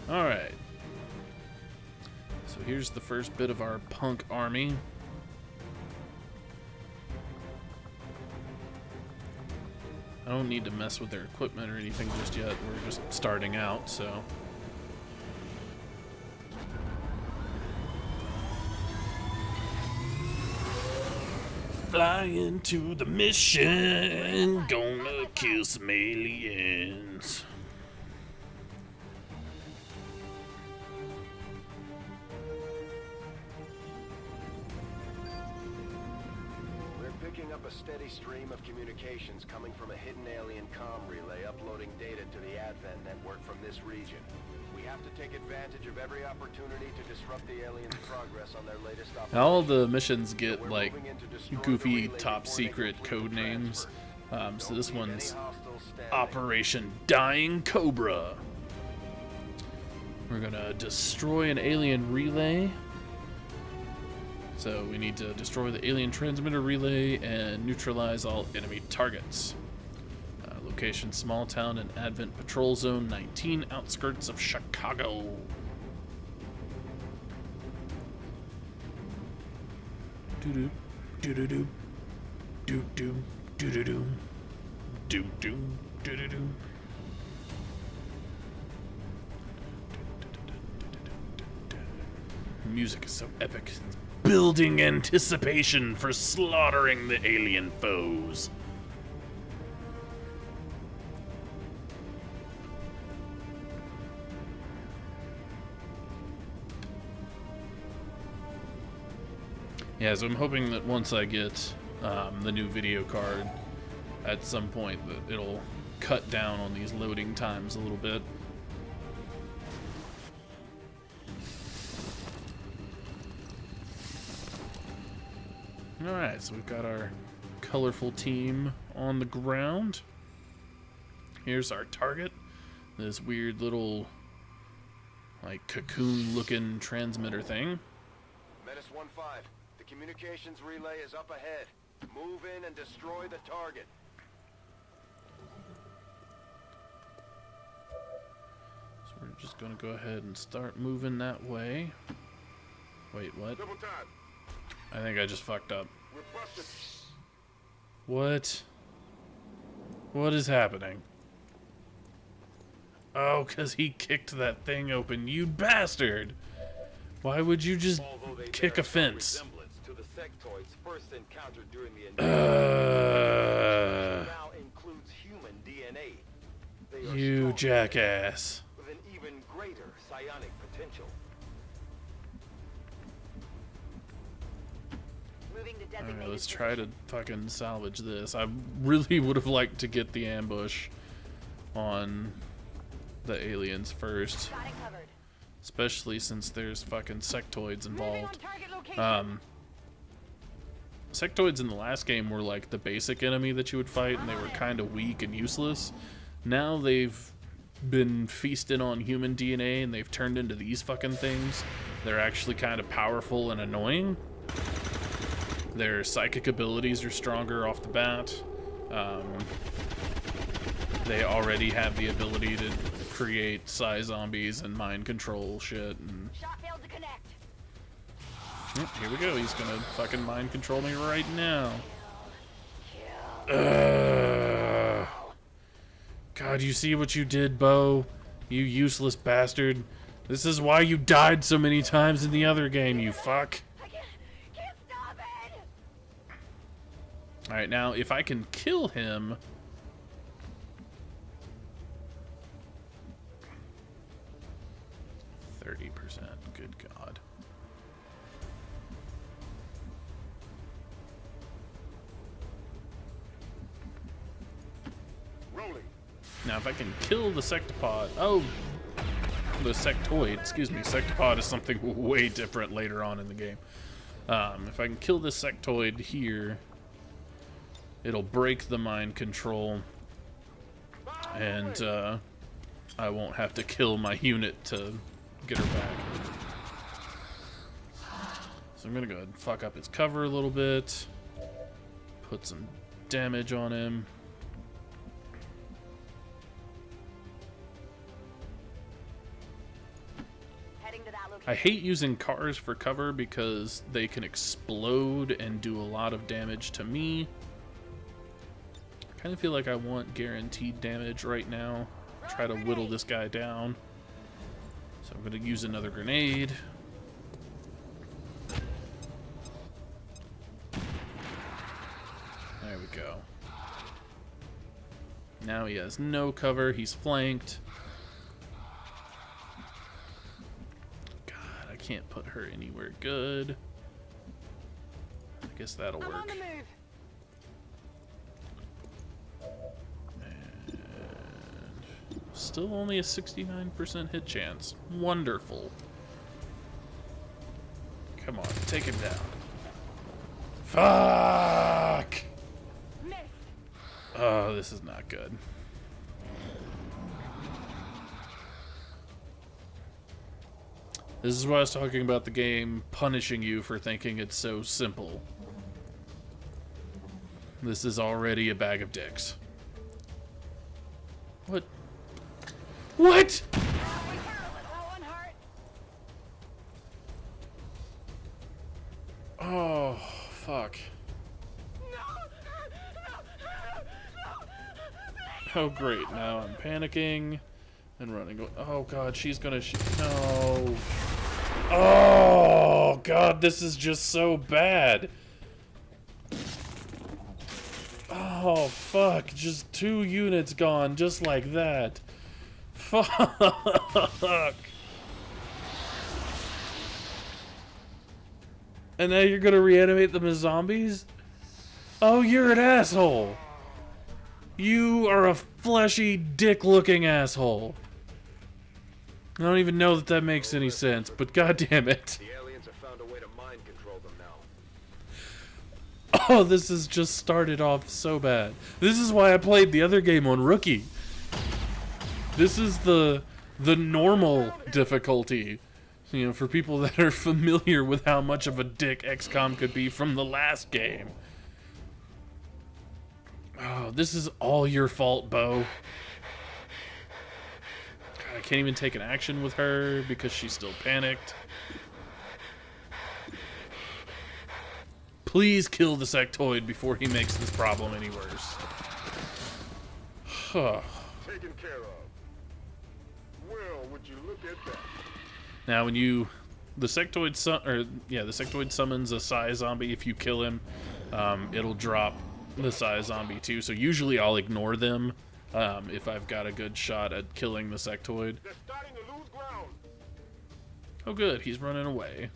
Speaker 1: Alright. So here's the first bit of our punk army. I don't need to mess with their equipment or anything just yet. We're just starting out, so... Flying to the mission, gonna kill some aliens.
Speaker 9: We're picking up a steady stream of communications coming from a hidden alien comm relay uploading data to the Advent network from this region. We have to take advantage of every opportunity to disrupt the aliens' progress on their latest operation.
Speaker 1: All the missions get like goofy top secret code names. So this one's Operation Dying Cobra. We're gonna destroy an alien relay. So we need to destroy the alien transmitter relay and neutralize all enemy targets. Location: small town in Advent Patrol Zone 19, outskirts of Chicago. Doo-doo, doo-doo-doo, doo-doo, doo-doo-doo, doo-doo, doo-doo-doo. Music is so epic. It's building anticipation for slaughtering the alien foes. Yeah, so I'm hoping that once I get the new video card, at some point that it'll cut down on these loading times a little bit. Alright, so we've got our colorful team on the ground. Here's our target. This weird little, like, cocoon-looking transmitter thing.
Speaker 9: Menace 1-5. The communications relay is up ahead. Move in and destroy the target.
Speaker 1: So we're just gonna go ahead and start moving that way. Wait, what?
Speaker 9: Double time.
Speaker 1: I think I just fucked up.
Speaker 9: We're busted.
Speaker 1: What? What is happening? Oh, 'cause he kicked that thing open, you bastard! Why would you just kick a fence?
Speaker 4: To the sectoids first encountered during the now includes human DNA. They are
Speaker 1: You
Speaker 4: stronger
Speaker 1: jackass.
Speaker 4: with an even greater psionic potential.
Speaker 1: Alright, let's try to fucking salvage this. I really would have liked to get the ambush on the aliens first. Especially since there's fucking sectoids involved. Sectoids in the last game were like the basic enemy that you would fight, and they were kind of weak and useless. Now they've been feasted on human DNA, and they've turned into these fucking things. They're actually kind of powerful and annoying. Their psychic abilities are stronger off the bat. They already have the ability to create psi zombies and mind control shit. And yep, here we go. He's gonna fucking mind control me right now. God, you see what you did, Bo? You useless bastard. This is why you died so many times in the other game, you fuck. Alright, now, if I can kill him... Good God.
Speaker 9: Rolling.
Speaker 1: Now, if I can kill the sectopod... Oh! The sectoid, excuse me. Sectopod is something way different later on in the game. If I can kill this sectoid here, it'll break the mind control, and I won't have to kill my unit to get her back. So I'm gonna go ahead and fuck up his cover a little bit, put some damage on him. I hate using cars for cover because they can explode and do a lot of damage to me. I kind of feel like I want guaranteed damage right now. Try to whittle this guy down. So I'm going to use another grenade. There we go. Now he has no cover. He's flanked. God, I can't put her anywhere good. I guess that'll work. And still only a 69% hit chance. Wonderful. Come on, take him down. Fuck! Oh, this is not good. This is why I was talking about the game punishing you for thinking it's so simple. This is already a bag of dicks. What? What? Oh, fuck. Oh, great. Now I'm panicking and running. Oh, God, she's gonna no. Oh, God, this is just so bad. Oh, fuck. Just 2 units gone just like that. Fuck. And now you're gonna reanimate them as zombies? Oh, you're an asshole. You are a fleshy, dick-looking asshole. I don't even know that makes any sense, but goddamn it.
Speaker 9: The aliens have found a way to mind control them now.
Speaker 1: Oh, this has just started off so bad. This is why I played the other game on Rookie. This is the normal difficulty. You know, for people that are familiar with how much of a dick XCOM could be from the last game. Oh, this is all your fault, Bo. God, I can't even take an action with her because she's still panicked. Please kill the sectoid before he makes this problem any worse.
Speaker 9: Taken care of. Well, would you look at that?
Speaker 1: Now, when the sectoid summons a psi zombie. If you kill him, it'll drop the psi zombie too. So usually I'll ignore them if I've got a good shot at killing the sectoid.
Speaker 9: They're starting to lose ground.
Speaker 1: Oh, good, he's running away.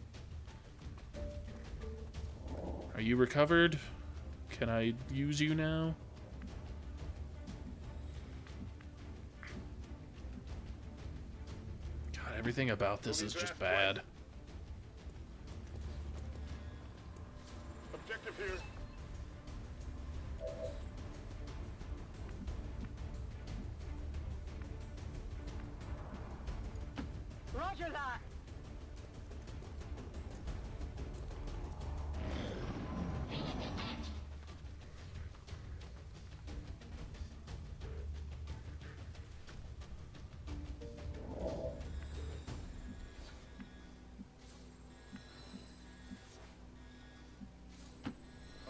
Speaker 1: Are you recovered? Can I use you now? God, everything about this is just bad.
Speaker 9: Objective here.
Speaker 10: Roger that.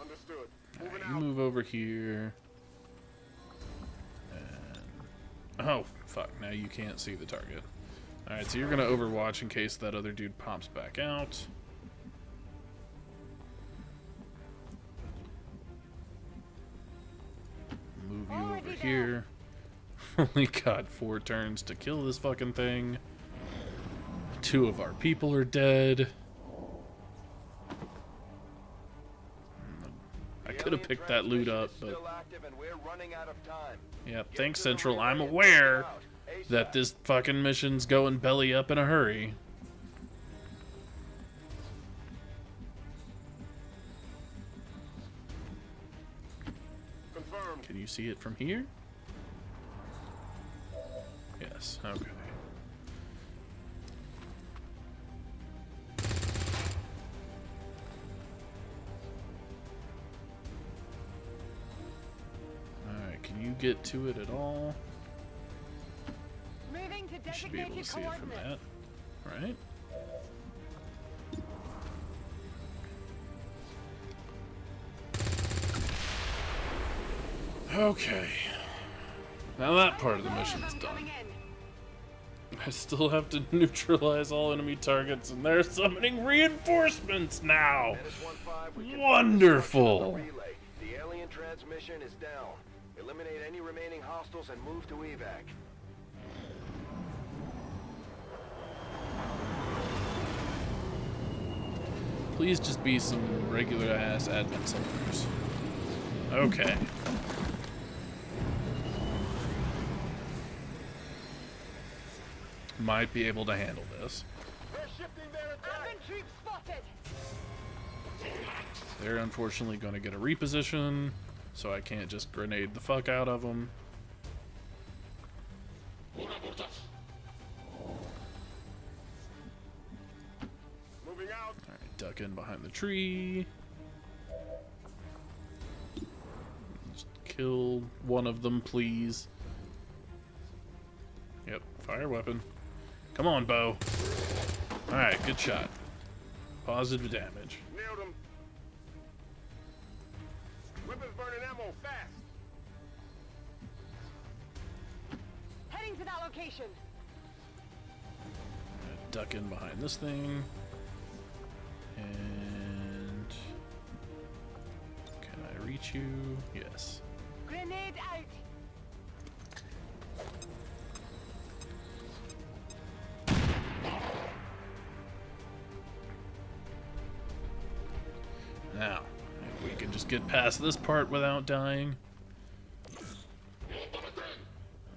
Speaker 9: Understood.
Speaker 1: Alright,
Speaker 9: Moving
Speaker 1: you
Speaker 9: out.
Speaker 1: move over here. And... oh, fuck. Now you can't see the target. Alright, so you're going to overwatch in case that other dude pops back out. Move you over here. Only got 4 turns to kill this fucking thing. 2 of our people are dead. I could have picked that loot up, but... yeah, thanks, Central. I'm aware that this fucking mission's going belly up in a hurry.
Speaker 9: Confirmed.
Speaker 1: Can you see it from here? Yes, okay. Alright, can you get to it at all?
Speaker 10: Moving to
Speaker 1: You should be able to
Speaker 10: designated
Speaker 1: see it from
Speaker 10: coordinates.
Speaker 1: that, right? Okay. Now that part of the mission's done. I still have to neutralize all enemy targets, and they're summoning reinforcements now! Wonderful!
Speaker 9: The alien transmission is down. Eliminate any remaining hostiles and move to evac.
Speaker 1: Please just be some regular ass admin soldiers. Okay. Might be able to handle this. They're unfortunately going to get a reposition, so I can't just grenade the fuck out of them. Alright, duck in behind the tree. Just kill one of them, please. Yep, fire weapon. Come on, Bo. Alright, good shot. Positive damage.
Speaker 9: Nailed him. Weapons burning ammo fast.
Speaker 10: Heading to that location.
Speaker 1: Duck in behind this thing. And can I reach you? Yes.
Speaker 10: Grenade out.
Speaker 1: Now, if we can just get past this part without dying.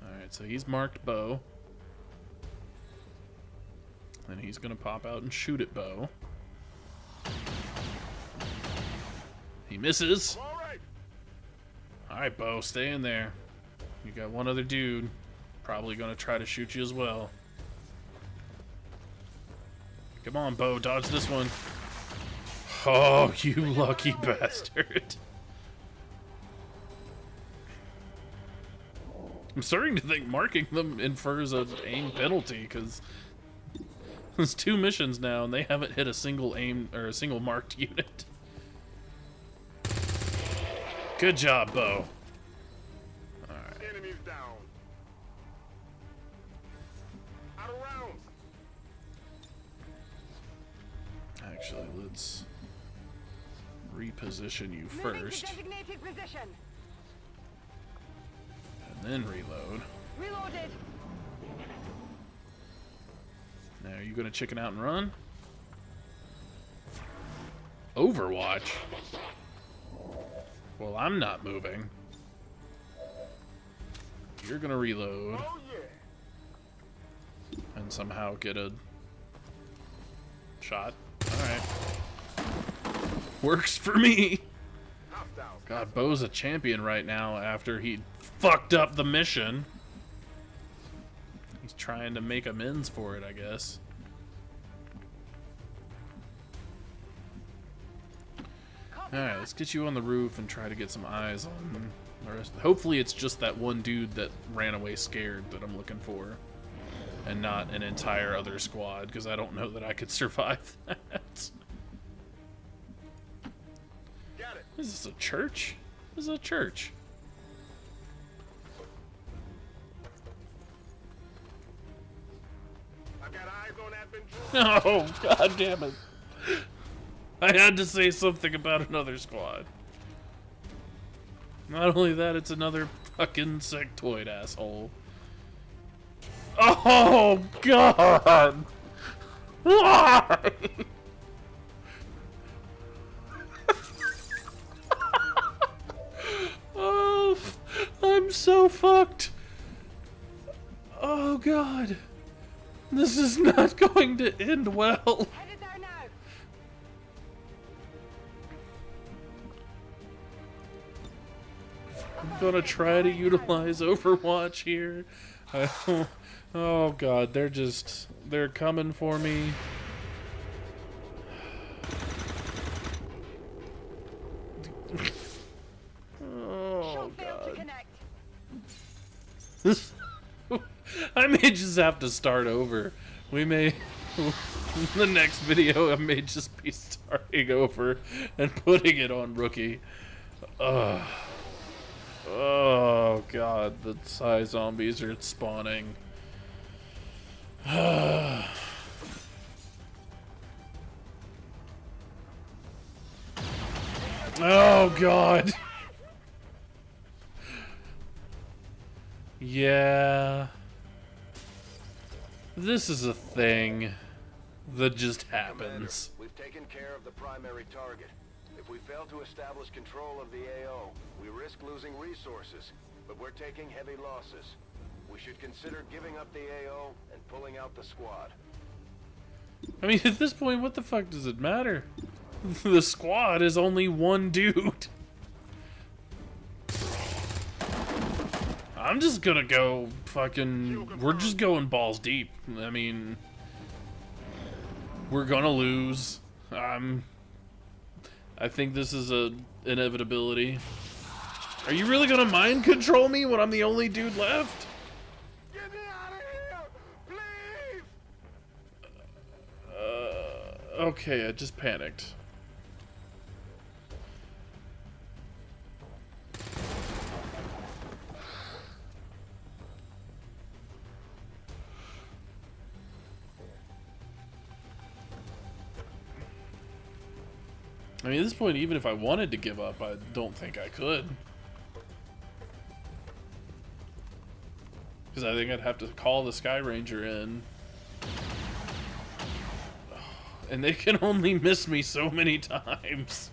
Speaker 1: Alright, so he's marked Bo. Then he's gonna pop out and shoot at Bo. He misses. Alright, Bo, stay in there. You got one other dude. Probably gonna try to shoot you as well. Come on, Bo, dodge this one. Oh, you lucky bastard. I'm starting to think marking them infers an aim penalty, because there's 2 missions now and they haven't hit a single aim or a single marked unit. Good job, Bo. Alright.
Speaker 9: Enemies down. Out of rounds.
Speaker 1: Actually, let's reposition you
Speaker 10: Moving to
Speaker 1: first,
Speaker 10: designated position.
Speaker 1: and then reload.
Speaker 10: Reloaded.
Speaker 1: Now, are you gonna chicken out and run? Overwatch? Well, I'm not moving. You're gonna reload.
Speaker 9: Oh yeah.
Speaker 1: And somehow get a shot. Alright. Works for me. God, Bo's a champion right now after he fucked up the mission. He's trying to make amends for it, I guess. Alright, let's get you on the roof and try to get some eyes on the rest. Hopefully it's just that one dude that ran away scared that I'm looking for. And not an entire other squad, because I don't know that I could survive that.
Speaker 9: Got it.
Speaker 1: Is this a church? This is a church.
Speaker 9: I got eyes on that Ventura.
Speaker 1: Oh, god damn it. I had to say something about another squad. Not only that, it's another fucking sectoid asshole. Oh, God! Why? Oh, I'm so fucked. Oh, God. This is not going to end well.
Speaker 10: Headed there now.
Speaker 1: I'm gonna try to utilize Overwatch here. Oh god, they're coming for me. Oh god. I may just have to start over. We may, in the next video, I may just be starting over and putting it on rookie. Oh god, the Psy zombies are spawning. Oh god. Yeah. This is a thing that just happens.
Speaker 9: Commander, we've taken care of the primary target. If we fail to establish control of the AO, we risk losing resources, but we're taking heavy losses. We should consider giving up the AO and pulling out the squad.
Speaker 1: I mean, at this point, what the fuck does it matter? The squad is only one dude. I'm just gonna go fucking... We're just going balls deep. I mean... We're gonna lose. I think this is a inevitability. Are you really gonna mind control me when I'm the only dude left?
Speaker 9: Get me out of here! Please!
Speaker 1: Okay, I just panicked. I mean, at this point, even if I wanted to give up, I don't think I could. Because I think I'd have to call the Sky Ranger in. And they can only miss me so many times.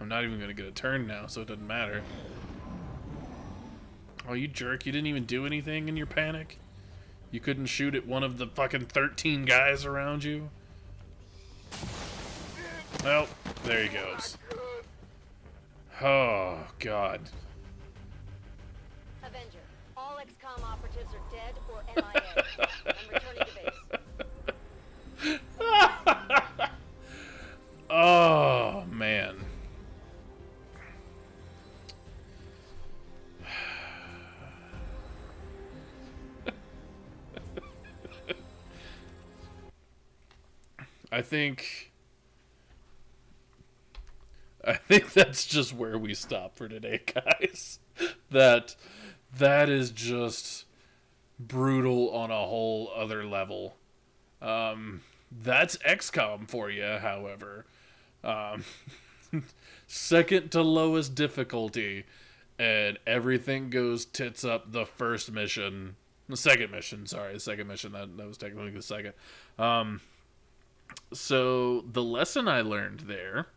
Speaker 1: I'm not even going to get a turn now, so it doesn't matter. Oh, you jerk. You didn't even do anything in your panic? You couldn't shoot at one of the fucking 13 guys around you? Well, there he goes. Oh, God.
Speaker 10: Avenger, all XcOM operatives are dead or MIA. I'm returning to base.
Speaker 1: Oh, man. I think that's just where we stop for today, guys. That is just brutal on a whole other level. That's XCOM for you, however. Second to lowest difficulty, and everything goes tits up the first mission. The second mission, sorry. The second mission, that was technically the second. So, the lesson I learned there,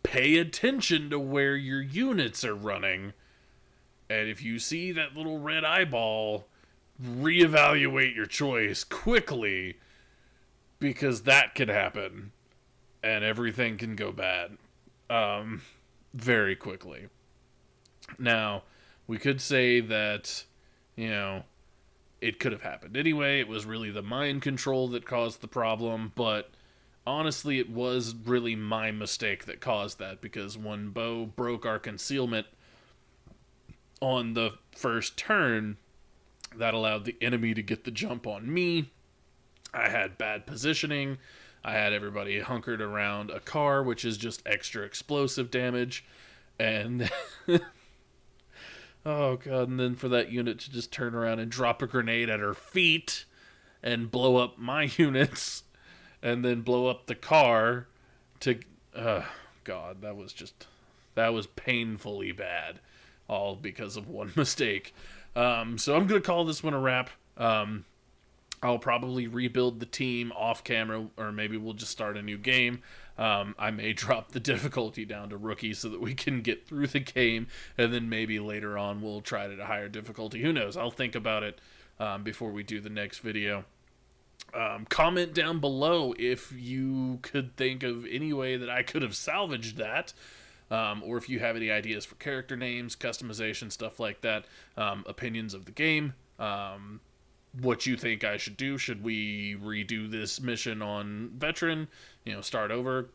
Speaker 1: pay attention to where your units are running, and if you see that little red eyeball, reevaluate your choice quickly, because that could happen, and everything can go bad, very quickly. Now, we could say that, you know, it could have happened anyway. It was really the mind control that caused the problem, but honestly, it was really my mistake that caused that, because when Bo broke our concealment on the first turn, that allowed the enemy to get the jump on me. I had bad positioning. I had everybody hunkered around a car, which is just extra explosive damage, and oh god, and then for that unit to just turn around and drop a grenade at her feet and blow up my units and then blow up the car to... god, that was painfully bad. All because of one mistake. So I'm going to call this one a wrap. I'll probably rebuild the team off camera, or maybe we'll just start a new game. I may drop the difficulty down to rookie so that we can get through the game, and then maybe later on we'll try it at a higher difficulty. Who knows? I'll think about it before we do the next video. Comment down below if you could think of any way that I could have salvaged that, or if you have any ideas for character names, customization, stuff like that, opinions of the game, what you think I should do. Should we redo this mission on Veteran, start over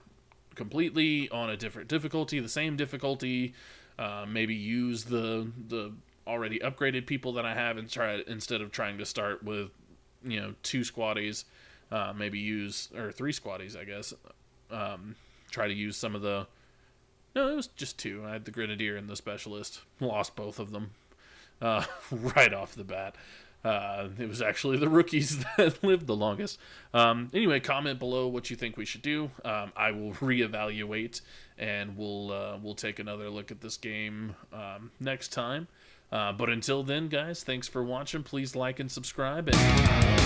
Speaker 1: completely on a different difficulty, the same difficulty, maybe use the already upgraded people that I have and try, instead of trying to start with 2 squaddies, maybe use, or 3 squaddies, I guess, try to use some of the... No, it was just 2. I had the Grenadier and the Specialist. Lost both of them right off the bat. It was actually the rookies that lived the longest. Anyway, comment below what you think we should do. I will reevaluate, and we'll take another look at this game next time. But until then, guys, thanks for watching. Please like and subscribe, and